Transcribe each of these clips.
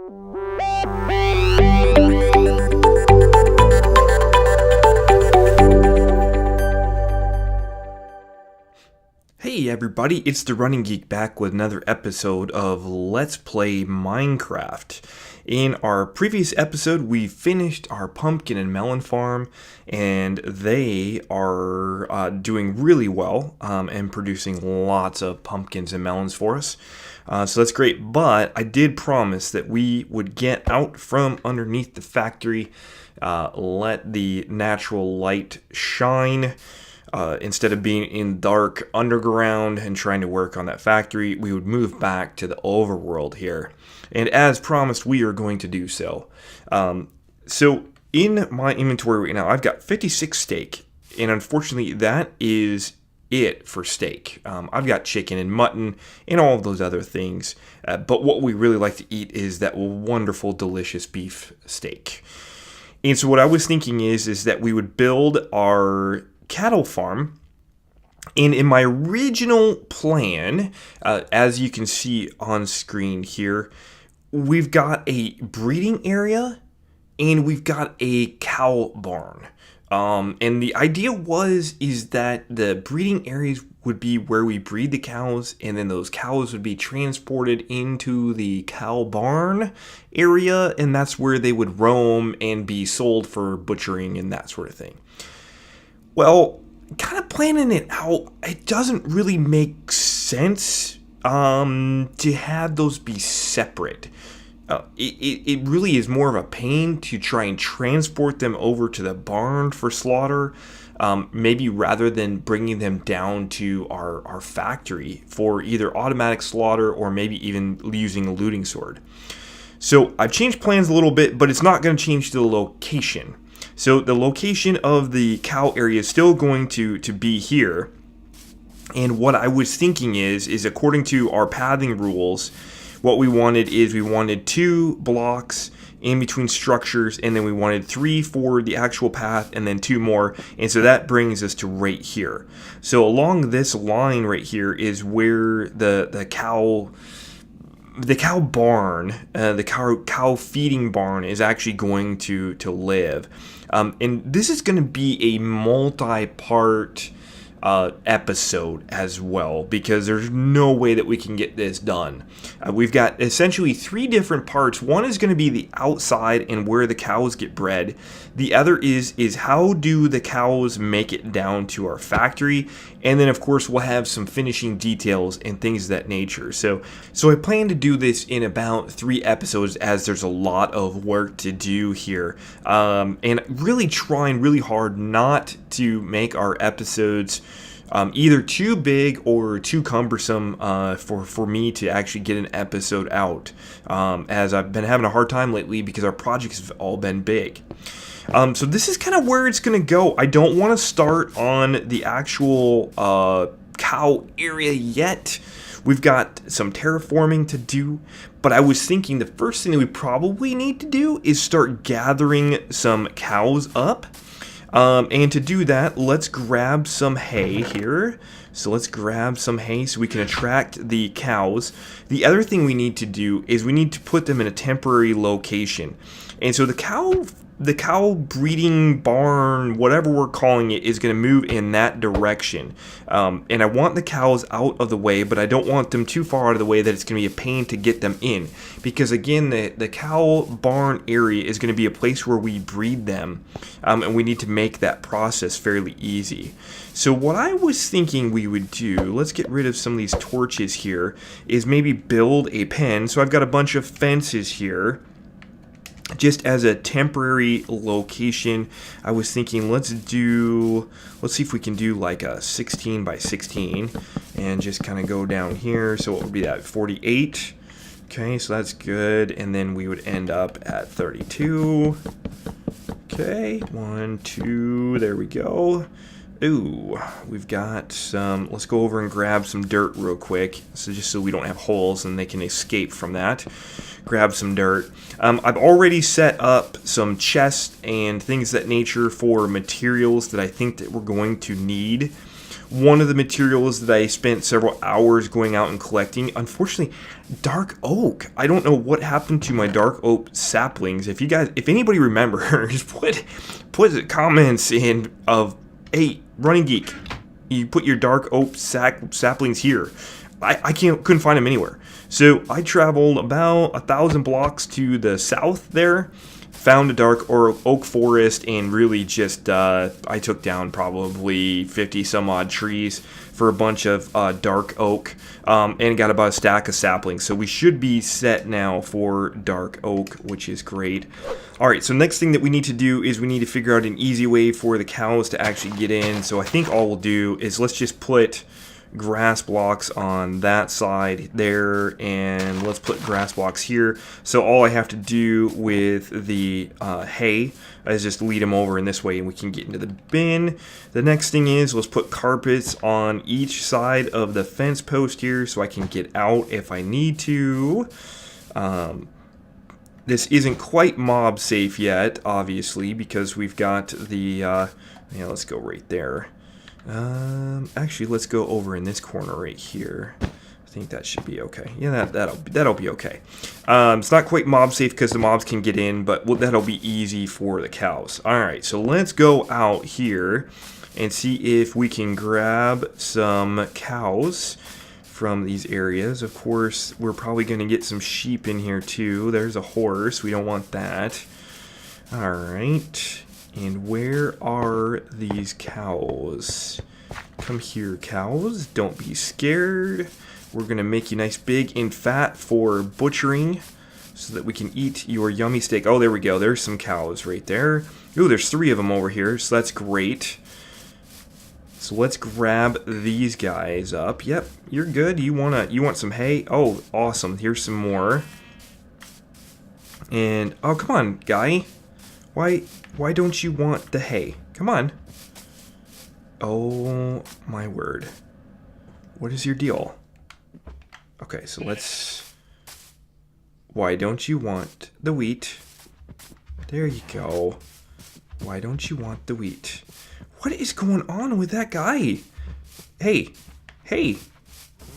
Hey everybody, it's the Running Geek back with another episode of Let's Play Minecraft. In our previous episode, we finished our pumpkin and melon farm, and they are doing really well and producing lots of pumpkins and melons for us. So that's great, but I did promise that we would get out from underneath the factory, let the natural light shine. Instead of being in dark underground and trying to work on that factory, we would move back to the overworld here. And as promised, we are going to do so. So in my inventory right now, I've got 56 steak. And unfortunately, that is it for steak. I've got chicken and mutton and all of those other things. But what we really like to eat is that wonderful, delicious beef steak. And so what I was thinking is that we would build our cattle farm, and in my original plan, as you can see on screen here, we've got a breeding area and we've got a cow barn. And the idea is that the breeding areas would be where we breed the cows, and then those cows would be transported into the cow barn area, and that's where they would roam and be sold for butchering and that sort of thing. Well, kind of planning it out, it doesn't really make sense to have those be separate. It really is more of a pain to try and transport them over to the barn for slaughter, maybe rather than bringing them down to our factory for either automatic slaughter or maybe even using a looting sword. So I've changed plans a little bit, but it's not going to change the location. So the location of the cow area is still going to be here. And what I was thinking is according to our pathing rules, what we wanted is we wanted 2 blocks in between structures, and then we wanted 3 for the actual path, and then 2 more. And so that brings us to right here. So along this line right here is where the cow barn, the cow feeding barn is actually going to live. And this is going to be a multi-part episode as well, because there's no way that we can get this done. We've got essentially 3 different parts. One is going to be the outside and where the cows get bred. The other is how do the cows make it down to our factory, and then of course we'll have some finishing details and things of that nature. So I plan to do this in about 3 episodes, as there's a lot of work to do here, and really trying really hard not to make our episodes either too big or too cumbersome for me to actually get an episode out, as I've been having a hard time lately because our projects have all been big. So this is kind of where it's going to go. I don't want to start on the actual cow area yet. We've got some terraforming to do, but I was thinking the first thing that we probably need to do is start gathering some cows up. And to do that, let's grab some hay here. So let's grab some hay so we can attract the cows. The other thing we need to do is we need to put them in a temporary location. And so the cow breeding barn, whatever we're calling it, is going to move in that direction. And I want the cows out of the way, but I don't want them too far out of the way that it's going to be a pain to get them in. Because again, the cow barn area is going to be a place where we breed them. And we need to make that process fairly easy. So what I was thinking we would do, let's get rid of some of these torches here, is maybe build a pen. So I've got a bunch of fences here, just as a temporary location. I was thinking let's see if we can do like a 16 by 16 and just kind of go down here. So what would be that, 48? Okay, so that's good. And then we would end up at 32. Okay, 1, 2, there we go. Ooh, we've got some, let's go over and grab some dirt real quick, so just so we don't have holes and they can escape from that. Grab some dirt. I've already set up some chests and things of that nature for materials that I think that we're going to need. one of the materials that I spent several hours going out and collecting. Unfortunately, dark oak. I don't know what happened to my dark oak saplings. If anybody remembers, put comments in of, hey, Running Geek, you put your dark oak saplings here. I couldn't find them anywhere. So I traveled about 1,000 blocks to the south there, found a dark oak forest, and really just I took down probably 50 some odd trees for a bunch of dark oak, and got about a stack of saplings. So we should be set now for dark oak, which is great. Alright, so next thing that we need to do is we need to figure out an easy way for the cows to actually get in. So I think all we'll do is let's just put grass blocks on that side there, and let's put grass blocks here. So all I have to do with the hay is just lead them over in this way, and we can get into the bin. The next thing is let's put carpets on each side of the fence post here so I can get out if I need to. This isn't quite mob safe yet, obviously, because we've got the let's go right there. Actually, let's go over in this corner right here. I think that should be okay. Yeah, that'll be okay. It's not quite mob safe because the mobs can get in, but that'll be easy for the cows. All right, so let's go out here and see if we can grab some cows from these areas. Of course, we're probably going to get some sheep in here too. There's a horse. We don't want that. All right. And where are these cows? Come here, cows. Don't be scared. We're going to make you nice, big, and fat for butchering so that we can eat your yummy steak. Oh, there we go. There's some cows right there. Ooh, there's 3 of them over here, so that's great. So let's grab these guys up. Yep, you're good. You want some hay? Oh, awesome. Here's some more. And, oh, come on, guy. Why don't you want the hay? Come on. Oh, my word. What is your deal? Okay, so let's... Why don't you want the wheat? There you go. Why don't you want the wheat? What is going on with that guy? Hey. Hey.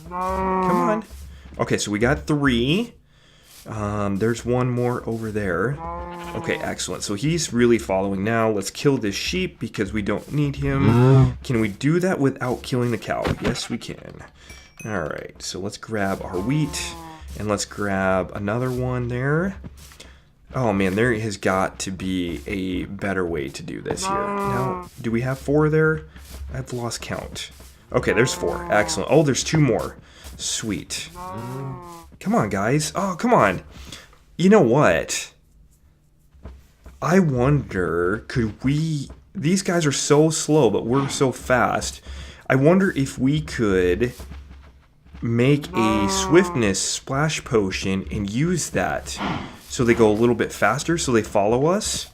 Come on. Okay, so we got 3. There's one more over there. Okay, excellent. So he's really following now. Let's kill this sheep because we don't need him. Can we do that without killing the cow? Yes, we can. Alright, so let's grab our wheat. And let's grab another one there. Oh man, there has got to be a better way to do this here. Now, do we have 4 there? I've lost count. Okay, there's 4. Excellent. Oh, there's 2 more. Sweet. Come on, guys. Oh, come on. You know what? I wonder, could we... These guys are so slow, but we're so fast. I wonder if we could make a swiftness splash potion and use that so they go a little bit faster, so they follow us.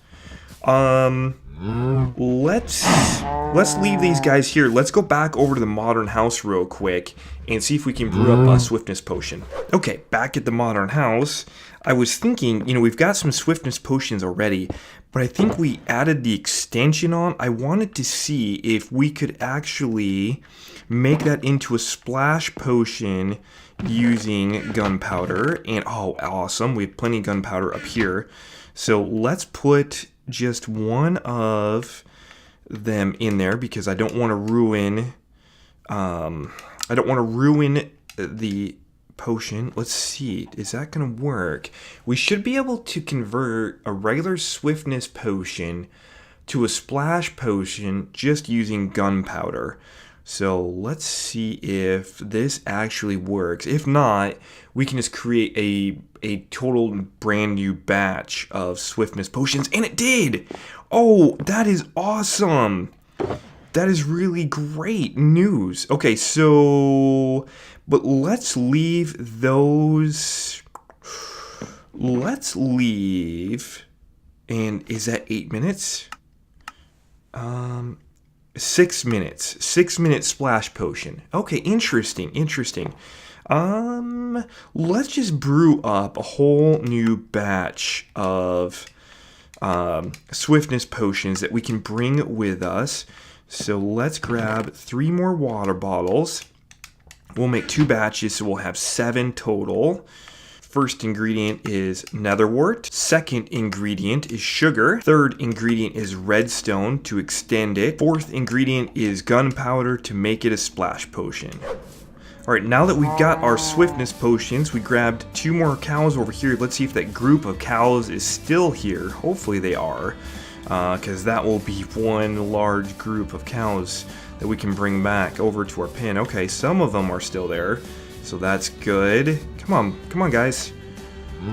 Let's leave these guys here. Let's go back over to the modern house real quick and see if we can brew up a swiftness potion. Okay, back at the modern house, I was thinking, we've got some swiftness potions already, but I think we added the extension on. I wanted to see if we could actually make that into a splash potion using gunpowder. And oh, awesome, we have plenty of gunpowder up here. So let's put just one of them in there because I don't want to ruin the potion. Let's see, is that gonna work? We should be able to convert a regular swiftness potion to a splash potion just using gunpowder. So let's see if this actually works. If not, we can just create a total brand new batch of swiftness potions, and it did! Oh, that is awesome! That is really great news. Okay, so... But let's leave those... Let's leave... And is that 8 minutes? 6 minutes. 6 minute splash potion. Okay, interesting. Let's just brew up a whole new batch of swiftness potions that we can bring with us. So let's grab 3 more water bottles. We'll make 2 batches, so we'll have 7 total. First ingredient is netherwort. Second ingredient is sugar. Third ingredient is redstone to extend it. Fourth ingredient is gunpowder to make it a splash potion. Alright, now that we've got our swiftness potions, we grabbed 2 more cows over here. Let's see if that group of cows is still here. Hopefully they are, because that will be one large group of cows that we can bring back over to our pen. Okay, some of them are still there, so that's good. Come on guys.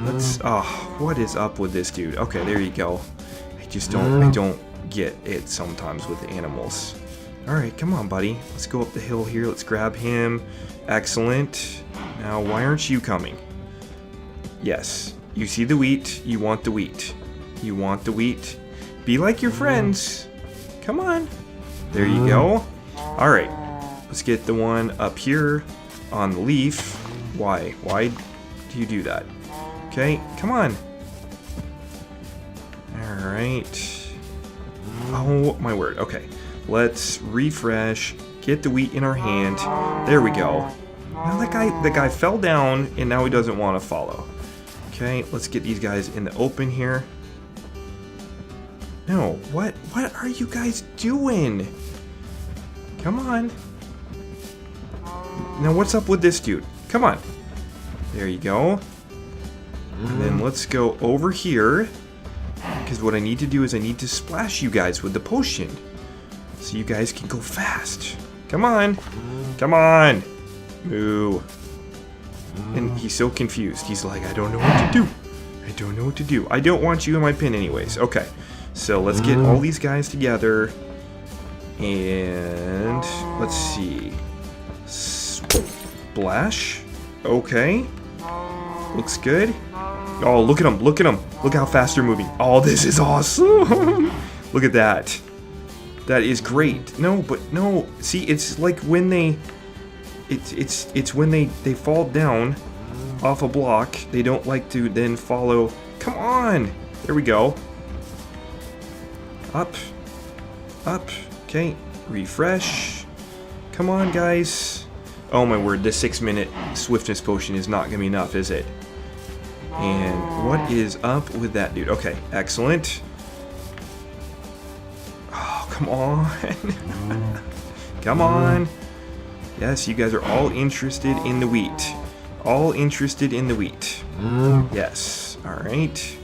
Let's, what is up with this dude? Okay, there you go. I don't get it sometimes with animals. Alright, come on buddy. Let's go up the hill here, let's grab him. Excellent. Now, why aren't you coming? Yes, you see the wheat, you want the wheat. You want the wheat. Be like your friends. Come on. There you go. Alright, let's get the one up here on the leaf. Why? Why do you do that? Okay, come on. Alright. Oh my word. Okay, let's refresh. Get the wheat in our hand. There we go. Now that guy fell down and now he doesn't want to follow. Okay, let's get these guys in the open here. No, what are you guys doing? Come on. Now what's up with this dude? Come on. There you go. And then let's go over here. Because what I need to do is I need to splash you guys with the potion. So you guys can go fast. Come on. Come on. Moo. And he's so confused. He's like, I don't know what to do. I don't know what to do. I don't want you in my pen anyways. Okay. So let's get all these guys together. And let's see. Splash. Okay. Looks good. Oh, look at them. Look at them. Look how fast they're moving. Oh, this is awesome. Look at that. That is great. No, but no. See, it's like when they... It's when they fall down off a block. They don't like to then follow. Come on. There we go. Up. Up. Okay. Refresh. Come on, guys. Oh my word, this 6-minute swiftness potion is not going to be enough, is it? And what is up with that dude? Okay, excellent. Oh, come on. Come on. Yes, you guys are all interested in the wheat. All interested in the wheat. Yes, alright.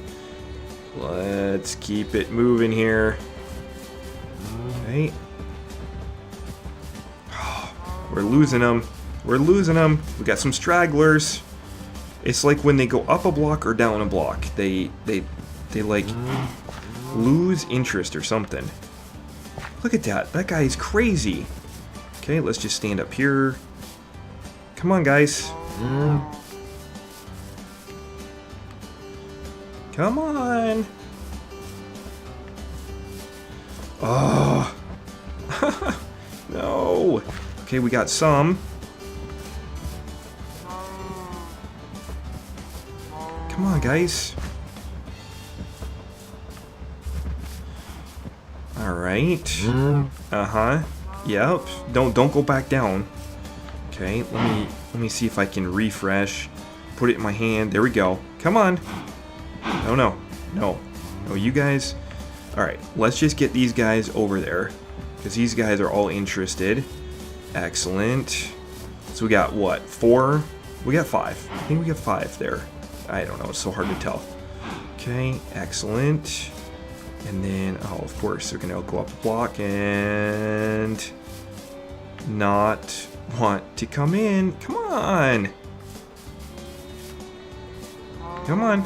Let's keep it moving here. Okay. We're losing them. We're losing them. We got some stragglers. It's like when they go up a block or down a block. They like lose interest or something. Look at that. That guy is crazy. Okay, let's just stand up here. Come on, guys. Come on. Oh. No. Okay, we got some. Come on, guys. All right. Uh-huh. Yep. Don't go back down. Okay, let me see if I can refresh. Put it in my hand. There we go. Come on. No. No, you guys. All right, let's just get these guys over there because these guys are all interested. Excellent. So we got what? 4? We got 5. I think we got 5 there. I don't know. It's so hard to tell. Okay, excellent. And then, oh, of course, they're going to go up a block and not want to come in. Come on. Come on.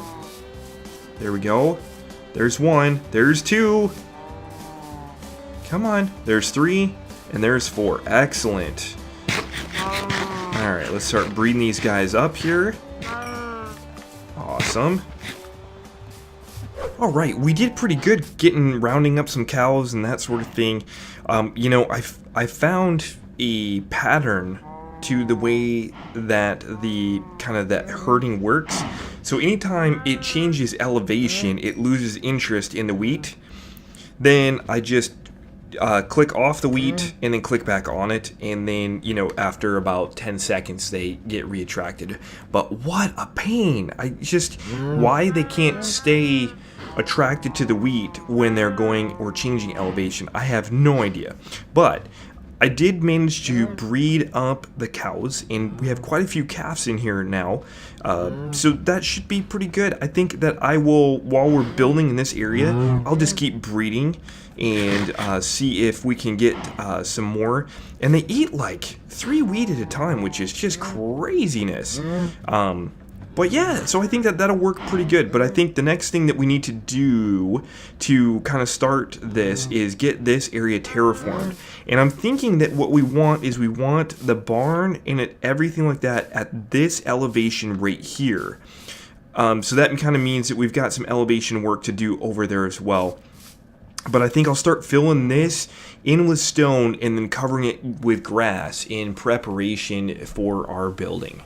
There we go. There's 1. There's 2. Come on. There's 3. And there's 4. Excellent. Alright, let's start breeding these guys up here. Awesome. Alright, we did pretty good rounding up some cows and that sort of thing. You know, I found a pattern to the way that that herding works. So anytime it changes elevation, it loses interest in the wheat. Then I just click off the wheat and then click back on it, and then, you know, after about 10 seconds they get reattracted. But what a pain. I just, why they can't stay attracted to the wheat when they're going or changing elevation, I have no idea. But I did manage to breed up the cows, and we have quite a few calves in here now, so that should be pretty good. I think that I will, while we're building in this area, I'll just keep breeding and see if we can get some more. And they eat like 3 wheat at a time, which is just craziness. But yeah, so I think that that'll work pretty good. But I think the next thing that we need to do to kind of start this is get this area terraformed. And I'm thinking that what we want is we want the barn and everything like that at this elevation right here. So that kind of means that we've got some elevation work to do over there as well. But I think I'll start filling this in with stone and then covering it with grass in preparation for our building.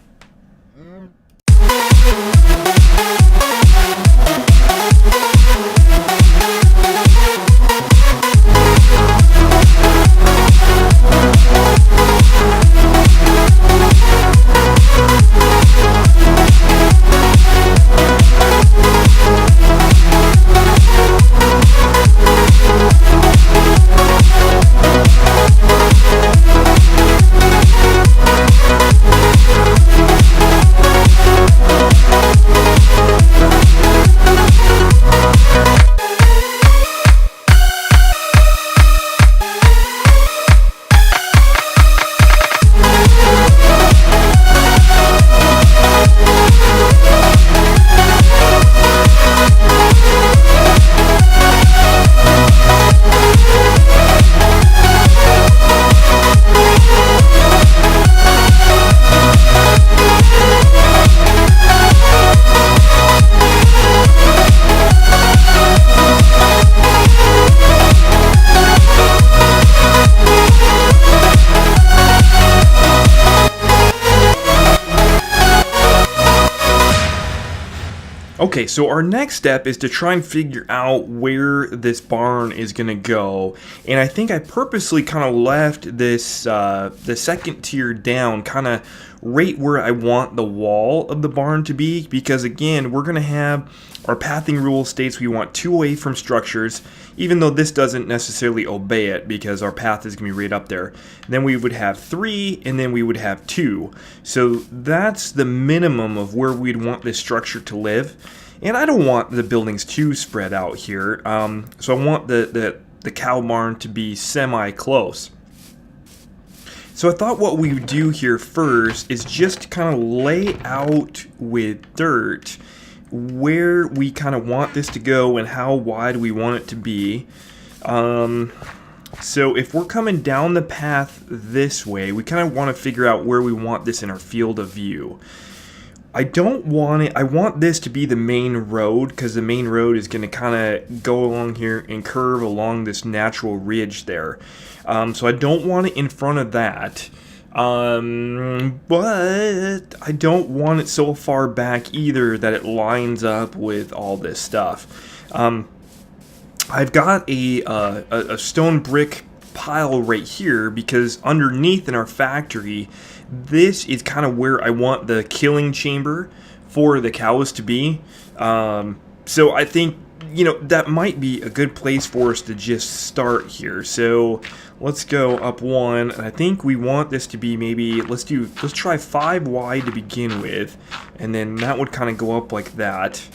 Okay, so our next step is to try and figure out where this barn is going to go. And I think I purposely kind of left this, the second tier down, kind of right where I want the wall of the barn to be. Because again, we're going to have, our pathing rule states we want 2 away from structures, even though this doesn't necessarily obey it because our path is going to be right up there. Then we would have 3, and then we would have 2. So that's the minimum of where we'd want this structure to live. And I don't want the buildings too spread out here, so I want the cow barn to be semi-close. So I thought what we would do here first is just kind of lay out with dirt where we kind of want this to go and how wide we want it to be. So if we're coming down the path this way, we kind of want to figure out where we want this in our field of view. I don't want it, I want this to be the main road, because the main road is going to kind of go along here and curve along this natural ridge there. So I don't want it in front of that. But I don't want it so far back either that it lines up with all this stuff. I've got a stone brick pile right here because underneath in our factory, this is kind of where I want the killing chamber for the cows to be. So I think, you know, that might be a good place for us to just start here. So let's go up 1, and I think we want this to be maybe, let's try 5 wide to begin with, and then that would kind of go up like that.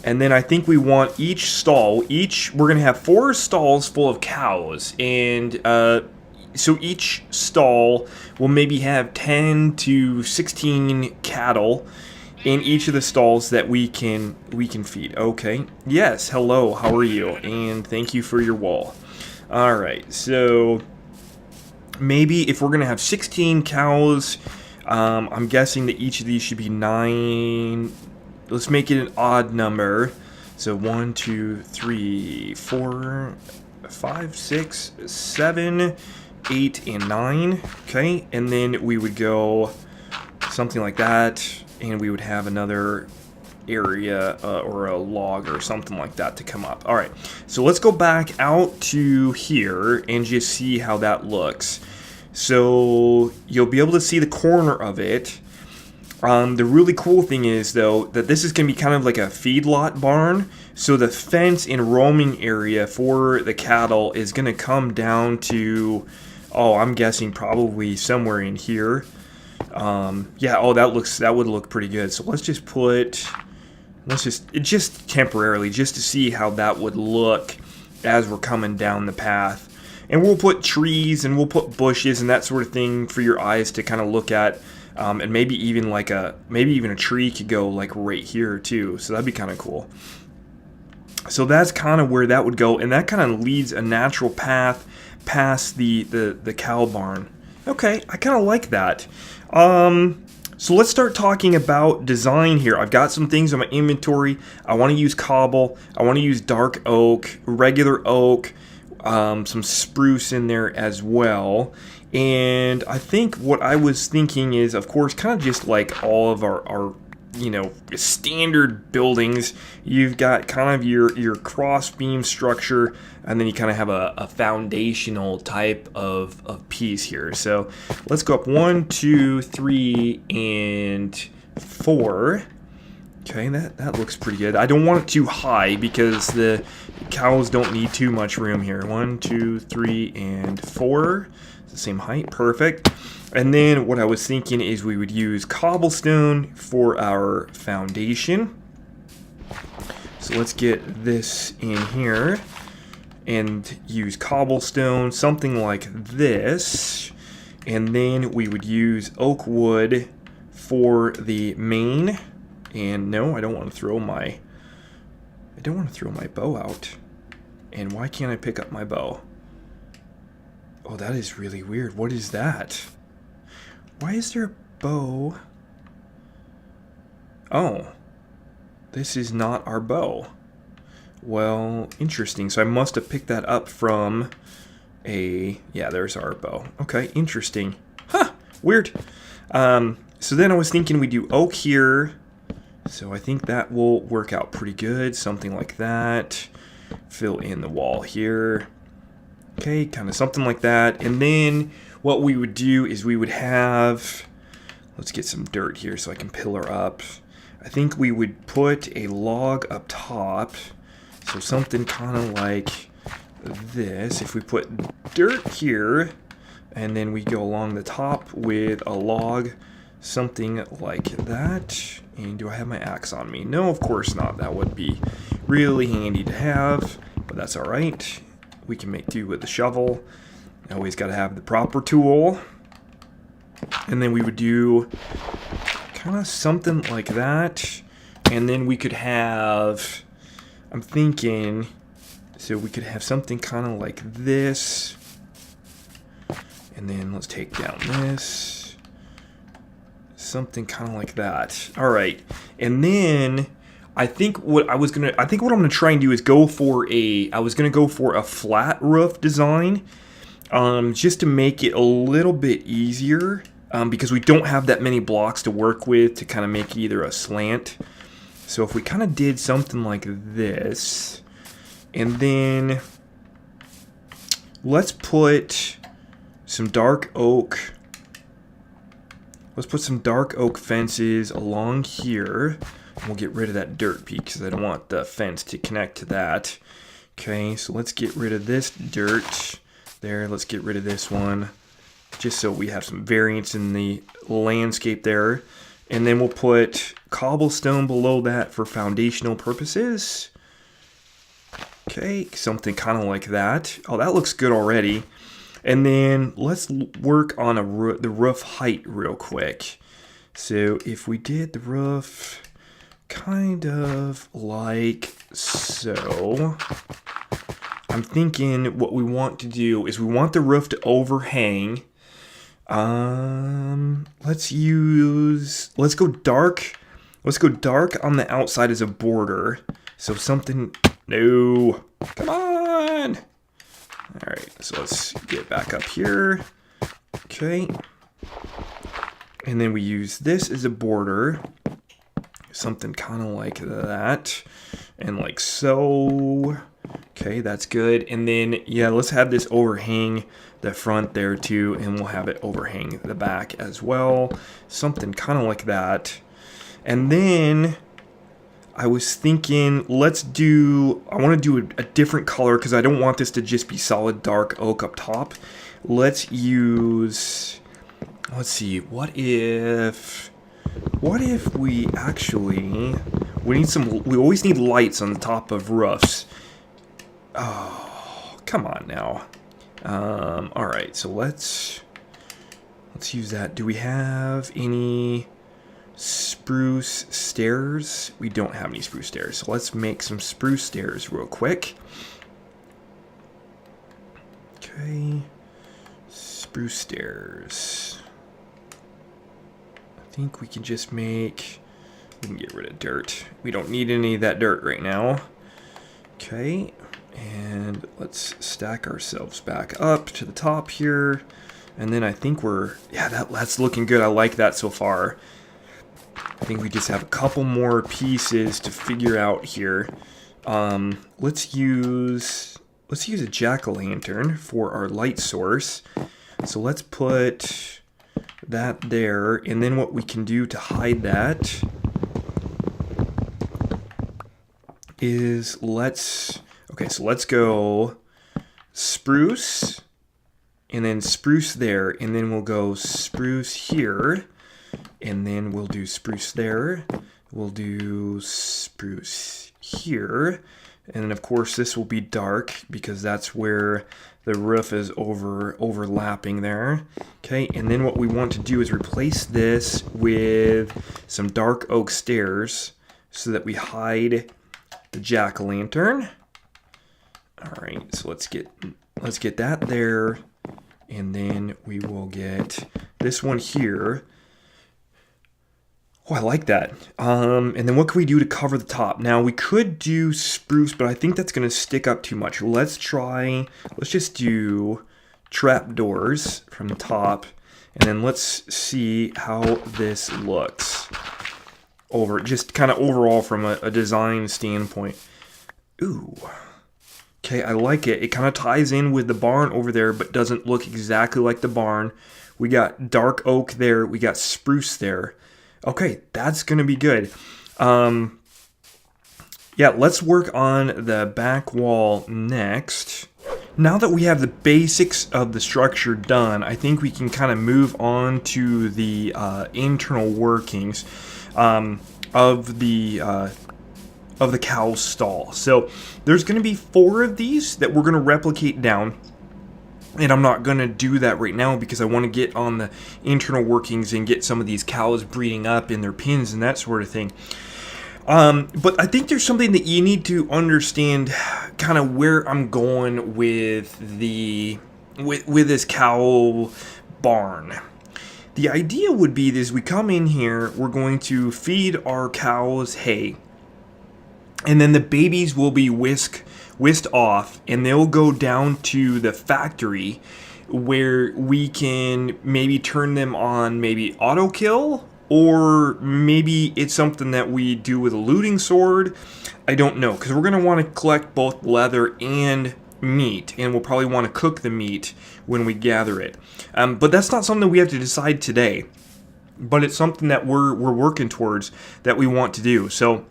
And then I think we want each stall, we're going to have 4 stalls full of cows, and so each stall will maybe have 10 to 16 cattle in each of the stalls that we can feed. Okay. Yes, hello, how are you? And thank you for your wall. Alright, so maybe if we're going to have 16 cows, I'm guessing that each of these should be 9. Let's make it an odd number. So 1, 2, 3, 4, 5, 6, 7, 8, and 9. Okay, and then we would go something like that, and we would have another area or a log or something like that to come up. All right, so let's go back out to here and just see how that looks. So you'll be able to see the corner of it. The really cool thing is, though, that this is going to be kind of like a feedlot barn. So the fence and roaming area for the cattle is going to come down to, oh, I'm guessing probably somewhere in here. Yeah, oh, that would look pretty good. So let's just temporarily, just to see how that would look as we're coming down the path. And we'll put trees and we'll put bushes and that sort of thing for your eyes to kind of look at. And maybe even a tree could go like right here too. So that'd be kind of cool. So that's kind of where that would go, and that kind of leads a natural path past the cow barn. Okay, I kind of like that. So let's start talking about design here. I've got some things in my inventory. I want to use cobble. I want to use dark oak, regular oak, some spruce in there as well. And I think what I was thinking is, of course, kind of just like all of our standard buildings, you've got kind of your cross beam structure, and then you kind of have a foundational type of piece here. So let's go up 1, 2, 3, and 4. Okay, that looks pretty good. I don't want it too high because the cows don't need too much room here. 1, 2, 3, and 4. It's the same height, perfect. And then what I was thinking is we would use cobblestone for our foundation. So let's get this in here and use cobblestone, something like this. And then we would use oak wood for the main. And no, I don't want to throw my bow out. And why can't I pick up my bow? Oh, that is really weird. What is that? Why is there a bow? Oh, this is not our bow. Well, interesting. So I must have picked that up from yeah, there's our bow. Okay, interesting. Huh, weird. So then I was thinking we do oak here. So I think that will work out pretty good. Something like that. Fill in the wall here. Okay, kind of something like that. And then what we would do is we would have, let's get some dirt here so I can pillar up. I think we would put a log up top. So something kind of like this. If we put dirt here, and then we go along the top with a log, something like that. And do I have my axe on me? No, of course not. That would be really handy to have, but that's all right. We can make do with the shovel. Always got to have the proper tool. And then we would do kind of something like that. And then we could have, I'm thinking, so we could have something kind of like this. And then let's take down this. Something kind of like that. All right. And then I think what I'm gonna try and do is go for a flat roof design, just to make it a little bit easier, because we don't have that many blocks to work with to kind of make either a slant. So if we kind of did something like this, and then let's put some dark oak. Let's put some dark oak fences along here. We'll get rid of that dirt peak because I don't want the fence to connect to that. Okay, so let's get rid of this dirt there. Let's get rid of this one, just so we have some variance in the landscape there. And then we'll put cobblestone below that for foundational purposes. Okay, something kind of like that. Oh, that looks good already. And then let's work on the roof height real quick. So if we did the roof kind of like so, I'm thinking what we want to do is we want the roof to overhang. Let's go dark on the outside as a border. So something, no, come on. All right, so let's get back up here. Okay. And then we use this as a border. Something kind of like that. And like so. Okay, that's good. And then, yeah, let's have this overhang the front there too, and we'll have it overhang the back as well. Something kind of like that. And then I was thinking, I want to do a different color because I don't want this to just be solid dark oak up top. Let's see, what if we actually, we always need lights on the top of roofs. Oh, come on now. All right, so let's use that. Do we have any spruce stairs? We don't have any spruce stairs, so let's make some spruce stairs real quick. Okay, spruce stairs. I think we can just we can get rid of dirt. We don't need any of that dirt right now. Okay, and let's stack ourselves back up to the top here. And then I think that's looking good. I like that so far. I think we just have a couple more pieces to figure out here. Let's use a jack-o'-lantern for our light source. So let's put that there, and then what we can do to hide that is let's go spruce, and then spruce there, and then we'll go spruce here, and then we'll do spruce there, we'll do spruce here, and then of course this will be dark because that's where the roof is overlapping there. Okay, and then what we want to do is replace this with some dark oak stairs so that we hide the jack-o'-lantern. All right, so let's get that there, and then we will get this one here. Oh, I like that. And then what can we do to cover the top? Now, we could do spruce, but I think that's going to stick up too much. Let's just do trapdoors from the top, and then let's see how this looks just kind of overall from a design standpoint. Ooh. Okay, I like it. It kind of ties in with the barn over there, but doesn't look exactly like the barn. We got dark oak there. We got spruce there. Okay, that's going to be good. Yeah, let's work on the back wall next. Now that we have the basics of the structure done, I think we can kind of move on to the internal workings of the cow stall. So there's going to be 4 of these that we're going to replicate down. And I'm not going to do that right now because I want to get on the internal workings and get some of these cows breeding up in their pens and that sort of thing. But I think there's something that you need to understand kind of where I'm going with this cow barn. The idea would be this: we come in here, we're going to feed our cows hay, and then the babies will be whisked off, and they'll go down to the factory where we can maybe turn them on maybe auto kill, or maybe it's something that we do with a looting sword. I don't know, because we're going to want to collect both leather and meat, and we'll probably want to cook the meat when we gather it. But that's not something we have to decide today, but it's something that we're working towards that we want to do. So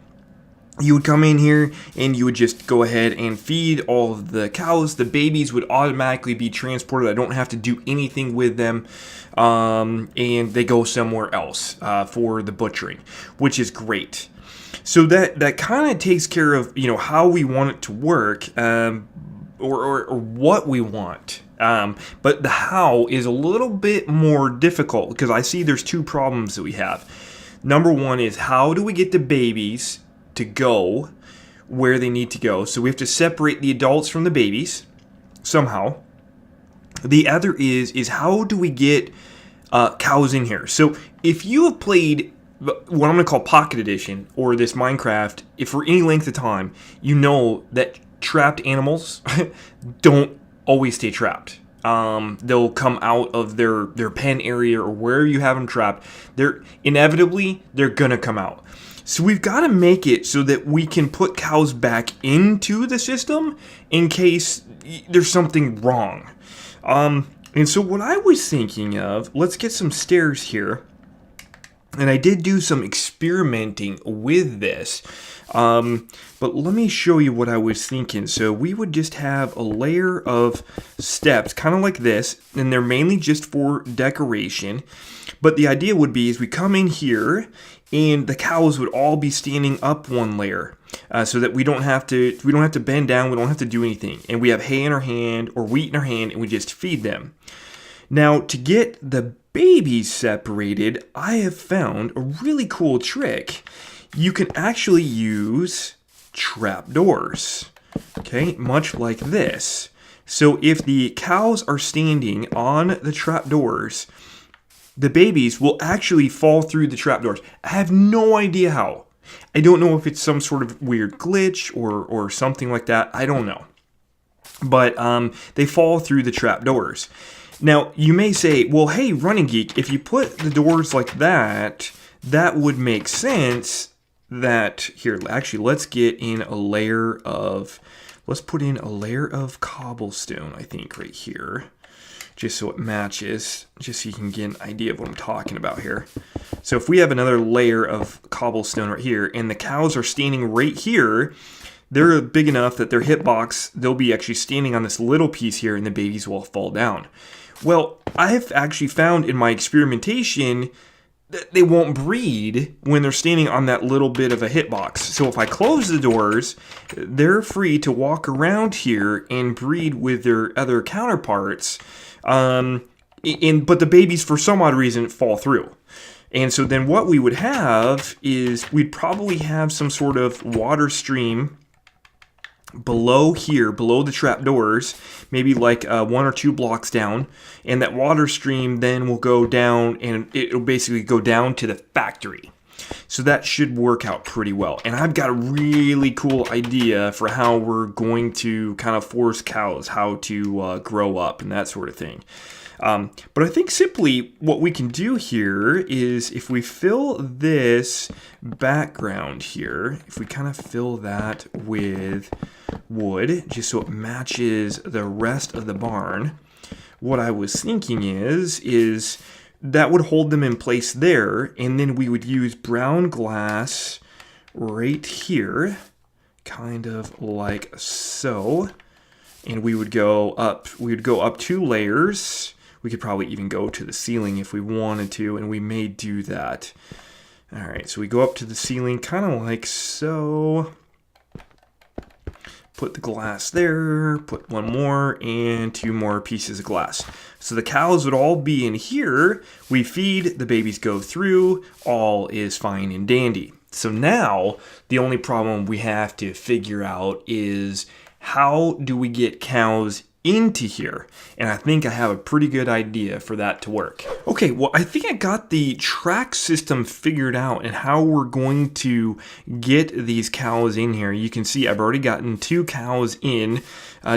you would come in here and you would just go ahead and feed all of the cows. The babies would automatically be transported. I don't have to do anything with them. And they go somewhere else for the butchering, which is great. So that kind of takes care of, how we want it to work, or what we want. But the how is a little bit more difficult because I see there's 2 problems that we have. Number 1 is, how do we get the babies to go where they need to go? So we have to separate the adults from the babies somehow. The other is how do we get cows in here? So if you have played what I'm going to call Pocket Edition or this Minecraft, if for any length of time, you know that trapped animals don't always stay trapped. They'll come out of their pen area or where you have them trapped. They're gonna come out. So we've got to make it so that we can put cows back into the system in case there's something wrong. And so what I was thinking of, let's get some stairs here. And I did do some experimenting with this. But let me show you what I was thinking. So we would just have a layer of steps, kind of like this, and they're mainly just for decoration. But the idea would be is we come in here, and the cows would all be standing up one layer, so that we don't have to bend down, we don't have to do anything, and we have hay in our hand or wheat in our hand, and we just feed them. Now, to get the babies separated, I have found a really cool trick. You can actually use trapdoors, okay, much like this. So if the cows are standing on the trapdoors, the babies will actually fall through the trapdoors. I have no idea how. I don't know if it's some sort of weird glitch or something like that. I don't know. But they fall through the trapdoors. Now, you may say, well, hey, Running Geek, if you put the doors like that, that would make sense that, here, actually, let's get in a layer of, let's put in a layer of cobblestone, I think, right here. Just so it matches, just so you can get an idea of what I'm talking about here. So if we have another layer of cobblestone right here, and the cows are standing right here, they're big enough that their hitbox, they'll be actually standing on this little piece here, and the babies will fall down. Well, I've actually found in my experimentation that they won't breed when they're standing on that little bit of a hitbox. So if I close the doors, they're free to walk around here and breed with their other counterparts. But the babies, for some odd reason, fall through. And so then what we would have is we'd probably have some sort of water stream below here, below the trapdoors, maybe like 1 or 2 blocks down, and that water stream then will go down, and it'll basically go down to the factory. So that should work out pretty well. And I've got a really cool idea for how we're going to kind of force cows how to grow up and that sort of thing. But I think simply what we can do here is if we fill this background here, if we kind of fill that with wood, just so it matches the rest of the barn, what I was thinking is that would hold them in place there, and then we would use brown glass right here, kind of like so, and we would go up 2 layers. We could probably even go to the ceiling if we wanted to, and we may do that. All right, so we go up to the ceiling kind of like so. Put the glass there, put 1 more, and 2 more pieces of glass. So the cows would all be in here. We feed, the babies go through, all is fine and dandy. So now, the only problem we have to figure out is how do we get cows into here? And I think I have a pretty good idea for that to work. Okay, well, I think I got the track system figured out and how we're going to get these cows in here. You can see I've already gotten 2 cows in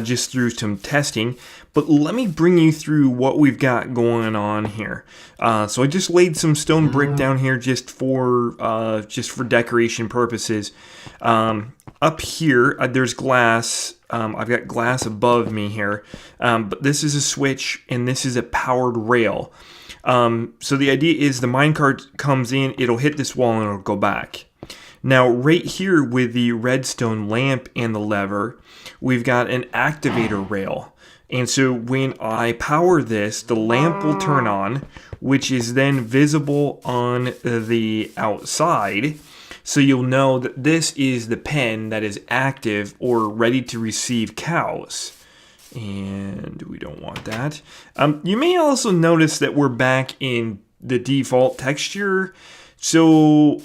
just through some testing. But let me bring you through what we've got going on here. So I just laid some stone brick down here just for decoration purposes. Up here, there's glass. I've got glass above me here, but this is a switch and this is a powered rail. So the idea is the minecart comes in, it'll hit this wall and it'll go back. Now right here with the redstone lamp and the lever, we've got an activator rail. And so when I power this, the lamp will turn on, which is then visible on the outside. So you'll know that this is the pen that is active or ready to receive cows. And we don't want that. You may also notice that we're back in the default texture. So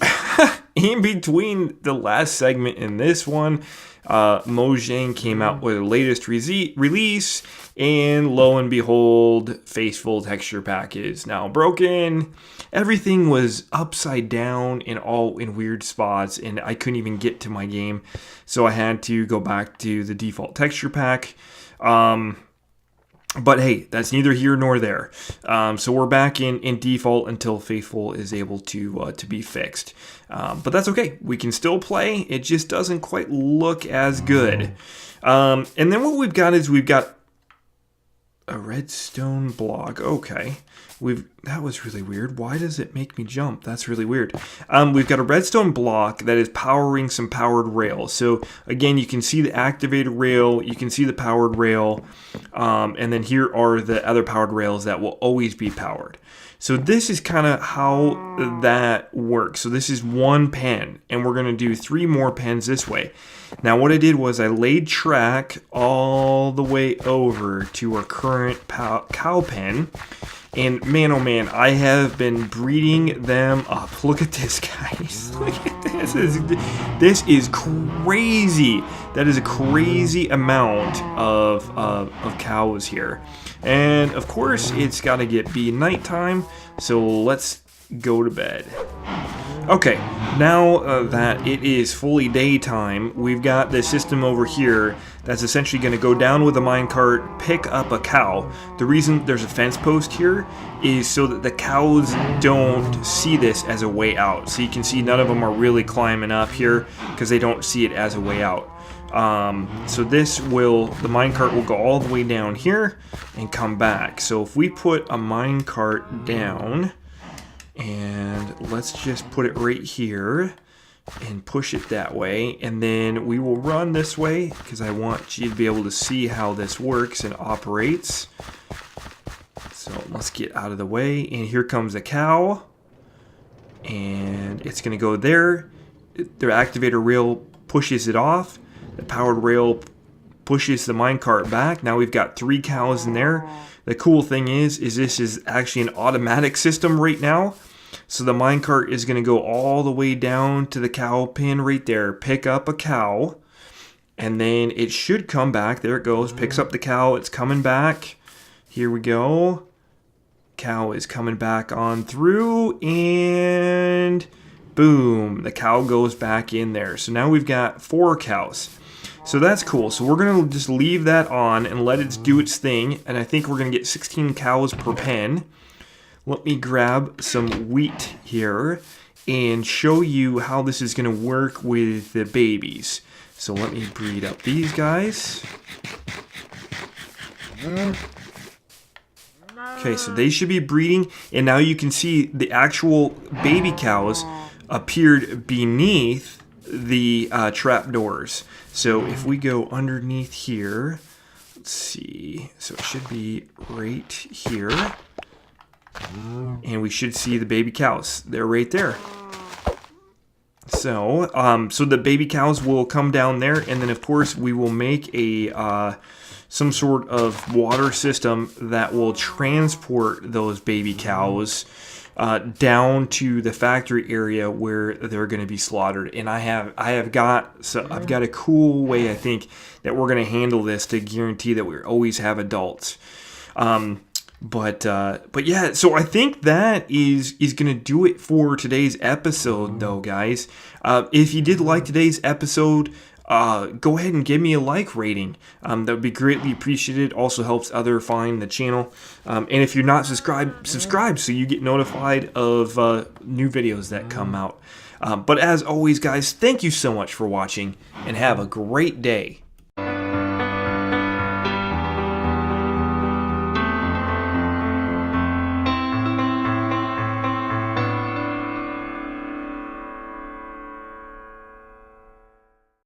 in between the last segment and this one, Mojang came out with the latest release, and lo and behold, Faithful texture pack is now broken. Everything was upside down and all in weird spots, and I couldn't even get to my game, so I had to go back to the default texture pack. But hey, that's neither here nor there. So we're back in default until Faithful is able to be fixed. But that's okay. We can still play. It just doesn't quite look as good. And then what we've got is we've got a redstone block. Okay. That was really weird. Why does it make me jump? That's really weird. We've got a redstone block that is powering some powered rail. So again, you can see the activated rail, you can see the powered rail, and then here are the other powered rails that will always be powered. So this is kind of how that works. So this is one pen, and we're going to do 3 more pens this way. Now what I did was I laid track all the way over to our current cow pen. And man, oh man, I have been breeding them up. Look at this, guys. Look at this. This is crazy. That is a crazy amount of cows here. And of course, it's got to be nighttime. So let's go to bed. Okay, now that it is fully daytime, we've got the system over here that's essentially going to go down with a minecart, pick up a cow. The reason there's a fence post here is so that the cows don't see this as a way out. So you can see none of them are really climbing up here because they don't see it as a way out. So the minecart will go all the way down here and come back. So if we put a minecart down, and let's just put it right here and push it that way, and then we will run this way because I want you to be able to see how this works and operates. So let's get out of the way, and here comes a cow, and it's going to go there. The activator rail pushes it off. The powered rail pushes the minecart back. Now we've got 3 cows in there. The cool thing is this is actually an automatic system right now. So the minecart is going to go all the way down to the cow pen right there, pick up a cow, and then it should come back. There it goes, picks up the cow, it's coming back. Here we go. Cow is coming back on through, and boom, the cow goes back in there. So now we've got 4 cows. So that's cool. So we're going to just leave that on and let it do its thing, and I think we're going to get 16 cows per pen. Let me grab some wheat here and show you how this is going to work with the babies. So let me breed up these guys. Okay, so they should be breeding, and now you can see the actual baby cows appeared beneath the trap doors. So if we go underneath here, let's see, so it should be right here. And we should see the baby cows. They're right there. So, so the baby cows will come down there, and then of course we will make a some sort of water system that will transport those baby cows down to the factory area where they're going to be slaughtered. And I've got a cool way I think that we're going to handle this to guarantee that we always have adults. But yeah, so I think that is going to do it for today's episode, though, guys. If you did like today's episode, go ahead and give me a like rating. That would be greatly appreciated. Also helps others find the channel. And if you're not subscribed, subscribe so you get notified of new videos that come out. But as always, guys, thank you so much for watching, and have a great day.